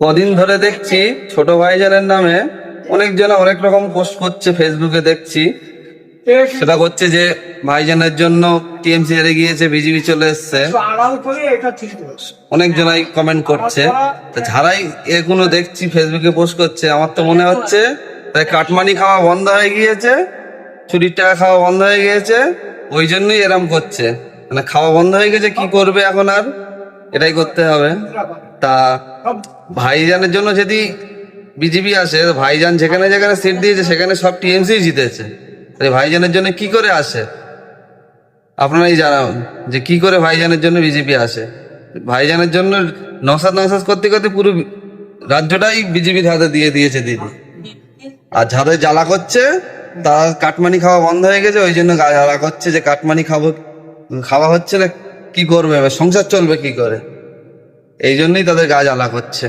কদিন ধরে দেখছি ছোট ভাইজানের নামে অনেকজন অনেক রকম পোস্ট করছে ফেসবুকে দেখছি। সেটা করছে যে ভাইজানের জন্য টিএমসি হেরে গিয়েছে, বিজেপি চলে এসছে। অনেকজনাই কমেন্ট করছে। তো যারাই এগুলো দেখছি ফেসবুকে পোস্ট করছে, আমার তো মনে হচ্ছে তাই কাটমানি খাওয়া বন্ধ হয়ে গিয়েছে, চুরির টাকা খাওয়া বন্ধ হয়ে গিয়েছে, ওই জন্যই এরম করছে। মানে খাওয়া বন্ধ হয়ে গেছে, কি করবে এখন আর, এটাই করতে হবে। তা ভাইজানের জন্য যদি বিজেপি আসে, ভাইজান যেখানে যেখানে সিট দিয়েছে সেখানে সব টিএমসি জিতেছে। ভাইজানের জন্য কি করে আসে আপনারাই জানান, যে কি করে ভাইজানের জন্য বিজেপি আসে। ভাইজানের জন্য নসাদ করতে করতে পুরো রাজ্যটাই বিজেপির হাতে দিয়ে দিয়েছে দিদি। আর যাদের জ্বালা করছে তারা কাটমানি খাওয়া বন্ধ হয়ে গেছে, ওই জন্য গা জ্বালা করছে যে কাটমানি খাওয়া হচ্ছে না, কি করবে, সংসার চলবে কি করে, এই জন্যই তাদের গা জ্বালা করছে।